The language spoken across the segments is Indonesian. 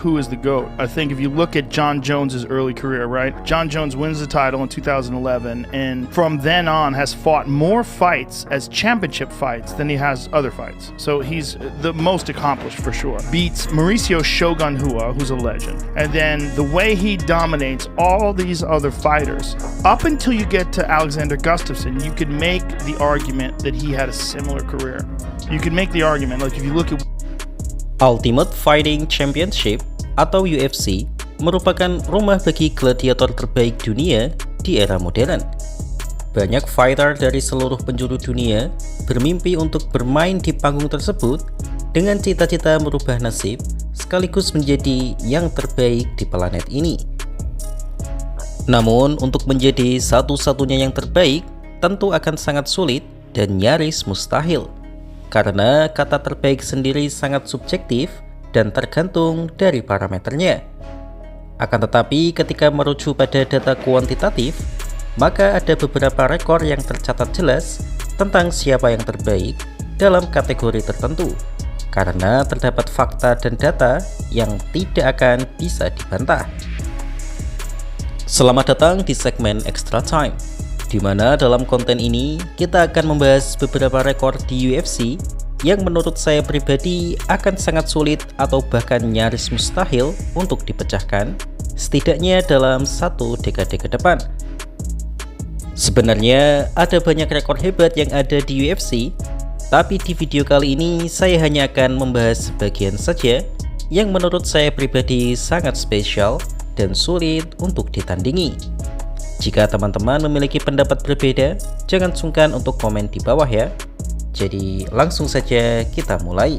who is the GOAT. I think if you look at John Jones's early career, right? John Jones wins the title in 2011, and from then on has fought more fights as championship fights than he has other fights. So he's the most accomplished for sure. Beats Mauricio Shogun Rua, who's a legend. And then the way he dominates all these other fighters, up until you get to Alexander Gustafsson, you could make the argument that he had a similar career. You could make the argument, like if you look at Ultimate Fighting Championship atau UFC merupakan rumah bagi gladiator terbaik dunia di era modern. Banyak fighter dari seluruh penjuru dunia bermimpi untuk bermain di panggung tersebut dengan cita-cita merubah nasib sekaligus menjadi yang terbaik di planet ini. Namun untuk menjadi satu-satunya yang terbaik tentu akan sangat sulit dan nyaris mustahil. Karena kata terbaik sendiri sangat subjektif dan tergantung dari parameternya. Akan tetapi ketika merujuk pada data kuantitatif, maka ada beberapa rekor yang tercatat jelas tentang siapa yang terbaik dalam kategori tertentu, karena terdapat fakta dan data yang tidak akan bisa dibantah. Selamat datang di segmen Extra Time, di mana dalam konten ini kita akan membahas beberapa rekor di UFC yang menurut saya pribadi akan sangat sulit atau bahkan nyaris mustahil untuk dipecahkan, setidaknya dalam satu dekade ke depan. Sebenarnya ada banyak rekor hebat yang ada di UFC, tapi di video kali ini saya hanya akan membahas sebagian saja yang menurut saya pribadi sangat spesial dan sulit untuk ditandingi. Jika teman-teman memiliki pendapat berbeda, jangan sungkan untuk komen di bawah ya. Jadi langsung saja kita mulai.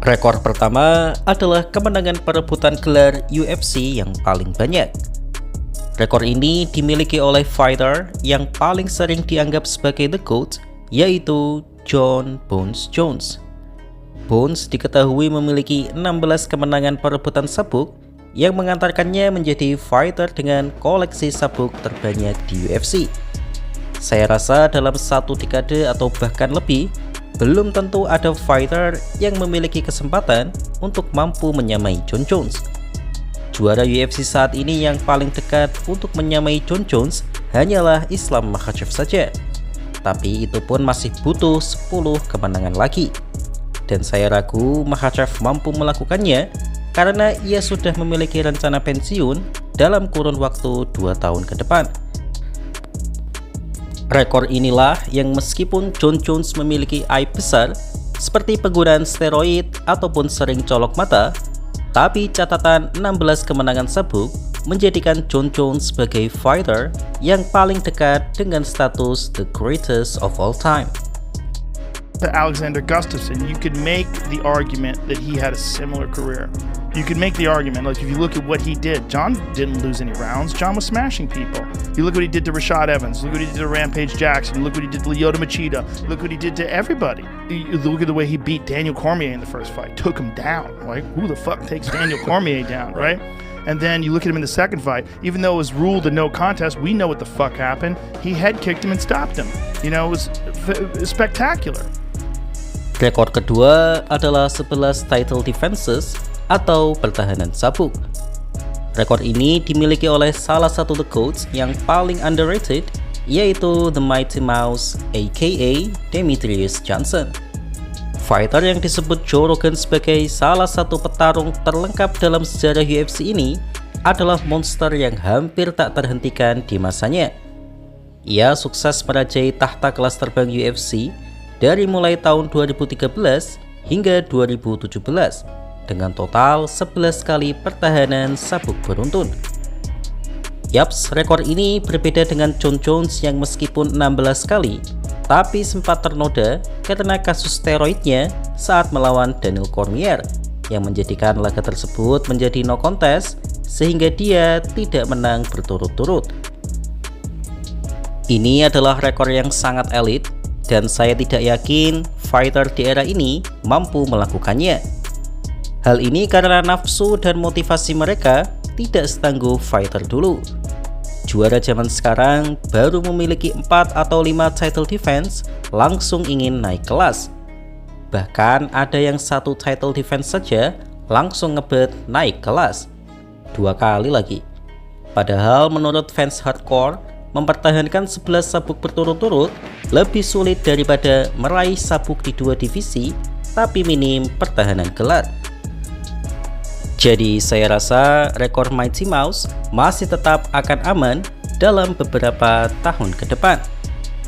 Rekor pertama adalah kemenangan perebutan gelar UFC yang paling banyak. Rekor ini dimiliki oleh fighter yang paling sering dianggap sebagai the GOAT, yaitu Jon Bones Jones. Bones diketahui memiliki 16 kemenangan perebutan sabuk yang mengantarkannya menjadi fighter dengan koleksi sabuk terbanyak di UFC. Saya rasa dalam satu dekade atau bahkan lebih, belum tentu ada fighter yang memiliki kesempatan untuk mampu menyamai Jon Jones. Juara UFC saat ini yang paling dekat untuk menyamai Jon Jones hanyalah Islam Makhachev saja. Tapi itu pun masih butuh 10 kemenangan lagi. Dan saya ragu Makhachev mampu melakukannya karena ia sudah memiliki rencana pensiun dalam kurun waktu 2 tahun ke depan. Rekor inilah yang meskipun Jon Jones memiliki aib besar seperti penggunaan steroid ataupun sering colok mata, tapi catatan 16 kemenangan sabuk menjadikan Jon Jones sebagai fighter yang paling dekat dengan status the greatest of all time. Alexander Gustafsson, you could make the argument that he had a similar career. You could make the argument, like if you look at what he did, John didn't lose any rounds. John was smashing people. You look what he did to Rashad Evans. Look what he did to Rampage Jackson. You look what he did to Lyoto Machida. Look what he did to everybody. You look at the way he beat Daniel Cormier in the first fight. Took him down. Like, who the fuck takes Daniel Cormier down, right? And then you look at him in the second fight, even though it was ruled a no contest, we know what the fuck happened. He head kicked him and stopped him. You know, it was spectacular. Rekor kedua adalah 11 title defenses atau pertahanan sabuk. Rekor ini dimiliki oleh salah satu the GOATs yang paling underrated, yaitu The Mighty Mouse aka Demetrious Johnson. Fighter yang disebut Joe Rogan sebagai salah satu petarung terlengkap dalam sejarah UFC ini adalah monster yang hampir tak terhentikan di masanya. Ia sukses merajai tahta kelas terbang UFC dari mulai tahun 2013 hingga 2017 dengan total 11 kali pertahanan sabuk beruntun. Yaps, rekor ini berbeda dengan Jon Jones yang meskipun 16 kali, tapi sempat ternoda karena kasus steroidnya saat melawan Daniel Cormier yang menjadikan laga tersebut menjadi no contest sehingga dia tidak menang berturut-turut. Ini adalah rekor yang sangat elit dan saya tidak yakin fighter di era ini mampu melakukannya. Hal ini karena nafsu dan motivasi mereka tidak setangguh fighter dulu. Juara zaman sekarang baru memiliki 4 atau 5 title defense langsung ingin naik kelas. Bahkan ada yang 1 title defense saja langsung ngebet naik kelas 2 kali lagi. Padahal menurut fans hardcore, mempertahankan 11 sabuk berturut-turut lebih sulit daripada meraih sabuk di 2 divisi tapi minim pertahanan gelar. Jadi saya rasa rekor Mighty Mouse masih tetap akan aman dalam beberapa tahun ke depan.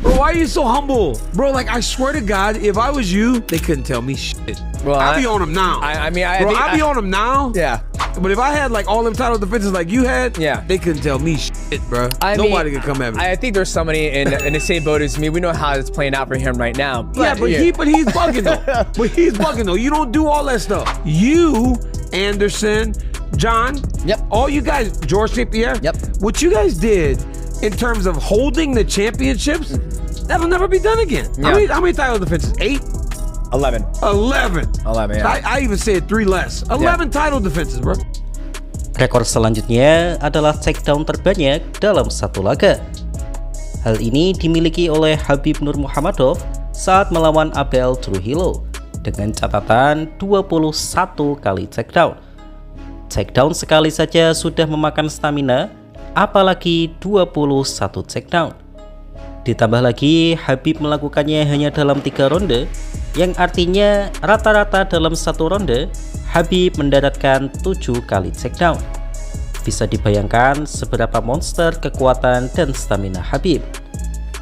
Bro, why are you so humble? Bro, like, I swear to God, if I was you, they couldn't tell me shit. Well, I'll be on them now. I mean, Bro, I'll be on them now. Yeah. But if I had, like, all them title defenses like you had, Yeah. they couldn't tell me shit, bro. Nobody could come at me. I think there's somebody in the same boat as me. We know how it's playing out for him right now. Yeah, but he's bugging though. But he's bugging though. You don't do all that stuff. You, Anderson, John, Yep. all you guys, George St. Pierre. Yep. What you guys did in terms of holding the championships, that'll never be done again. Yeah. How many title defenses? 8? 11. 11. 11, yeah. I even said 3 less. 11 title defenses, bro. Rekor selanjutnya adalah takedown terbanyak dalam satu laga. Hal ini dimiliki oleh Khabib Nurmagomedov saat melawan Abel Trujillo dengan catatan 21 kali takedown. Takedown sekali saja sudah memakan stamina, apalagi 21 takedown. Ditambah lagi Khabib melakukannya hanya dalam 3 ronde, yang artinya rata-rata dalam 1 ronde Khabib mendaratkan 7 kali takedown. Bisa dibayangkan seberapa monster kekuatan dan stamina Khabib.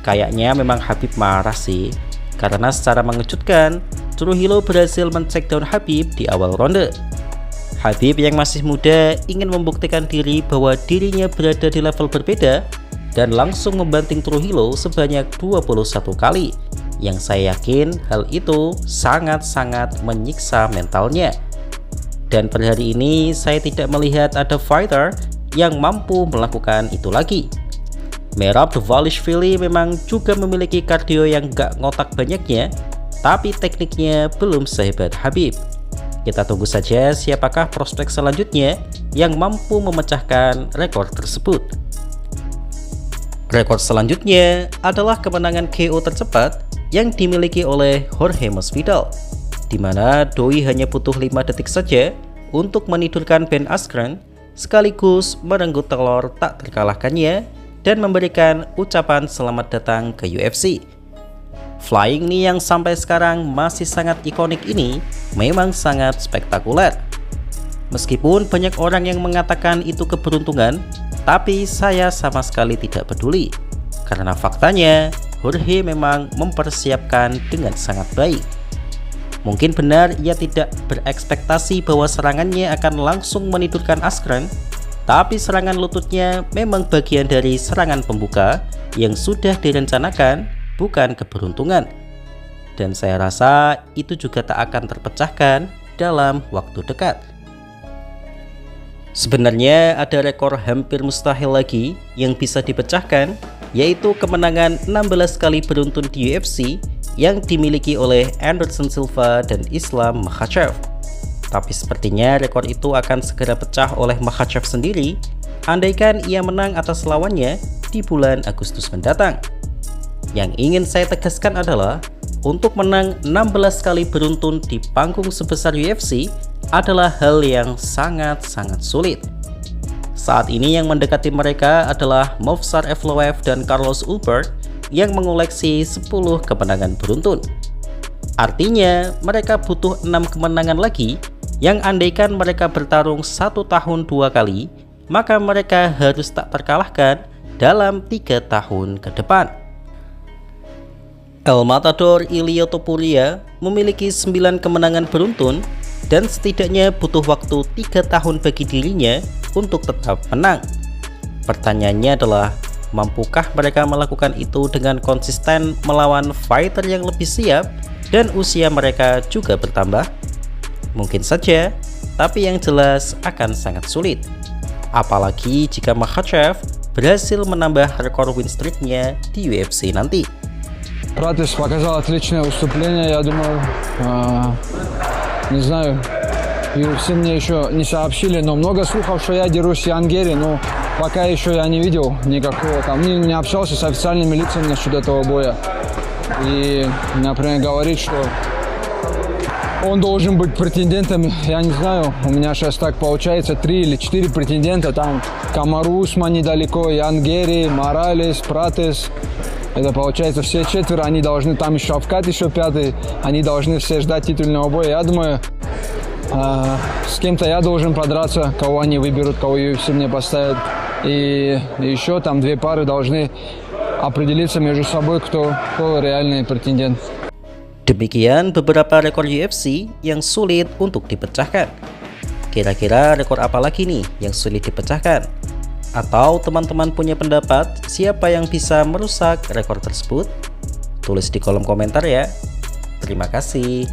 Kayaknya memang Khabib marah sih, karena secara mengejutkan Trujillo berhasil men-takedown Khabib di awal ronde. Khabib yang masih muda ingin membuktikan diri bahwa dirinya berada di level berbeda dan langsung membanting Trujillo sebanyak 21 kali, yang saya yakin hal itu sangat-sangat menyiksa mentalnya. Dan per hari ini saya tidak melihat ada fighter yang mampu melakukan itu lagi. Merab Dvalishvili memang juga memiliki kardio yang gak ngotak banyaknya, tapi tekniknya belum sehebat Khabib. Kita tunggu saja siapakah prospek selanjutnya yang mampu memecahkan rekor tersebut. Rekor selanjutnya adalah kemenangan KO tercepat yang dimiliki oleh Jorge Masvidal, di mana doi hanya butuh 5 detik saja untuk menidurkan Ben Askren sekaligus merenggut telur tak terkalahkannya dan memberikan ucapan selamat datang ke UFC. Flying knee yang sampai sekarang masih sangat ikonik ini memang sangat spektakuler. Meskipun banyak orang yang mengatakan itu keberuntungan, tapi saya sama sekali tidak peduli, karena faktanya Jorge memang mempersiapkan dengan sangat baik. Mungkin benar ia tidak berekspektasi bahwa serangannya akan langsung menidurkan Askren, tapi serangan lututnya memang bagian dari serangan pembuka yang sudah direncanakan, bukan keberuntungan. Dan saya rasa itu juga tak akan terpecahkan dalam waktu dekat. Sebenarnya ada rekor hampir mustahil lagi yang bisa dipecahkan, yaitu kemenangan 16 kali beruntun di UFC yang dimiliki oleh Anderson Silva dan Islam Makhachev. Tapi sepertinya rekor itu akan segera pecah oleh Makhachev sendiri andaikan ia menang atas lawannya di bulan Agustus mendatang. Yang ingin saya tegaskan adalah untuk menang 16 kali beruntun di panggung sebesar UFC adalah hal yang sangat-sangat sulit. Saat ini yang mendekati mereka adalah Movsar Evloev dan Carlos Ulberg yang mengoleksi 10 kemenangan beruntun. Artinya mereka butuh 6 kemenangan lagi, yang andaikan mereka bertarung 1 tahun 2 kali, maka mereka harus tak terkalahkan dalam 3 tahun ke depan. El Matador Ilia Topuria memiliki 9 kemenangan beruntun dan setidaknya butuh waktu 3 tahun bagi dirinya untuk tetap menang. Pertanyaannya adalah, mampukah mereka melakukan itu dengan konsisten melawan fighter yang lebih siap dan usia mereka juga bertambah? Mungkin saja, tapi yang jelas akan sangat sulit. Apalagi jika Makhachev berhasil menambah rekor win streak-nya di UFC nanti. Ратиш показал отличное выступление, я думаю, не знаю, UFC мне еще не сообщили, но много слухов, что я дерусь с Янгери, но пока еще я не видел никакого там, не общался с официальными лицами насчет этого боя. И, например, говорит, что он должен быть претендентом. Я не знаю, у меня сейчас так получается 3 или 4 претендента. Там Камару Усман недалеко, Ян Гери, Моралес, Пратес. Это получается все 4, они должны, там еще Шавкат еще 5, они должны все ждать титульного боя. Я думаю, с кем-то я должен подраться, кого они выберут, кого UFC мне поставят. И еще там 2 пары должны определиться между собой, кто реальный претендент. Demikian beberapa rekor UFC yang sulit untuk dipecahkan. Kira-kira rekor apa lagi nih yang sulit dipecahkan? Atau teman-teman punya pendapat siapa yang bisa merusak rekor tersebut? Tulis di kolom komentar ya. Terima kasih.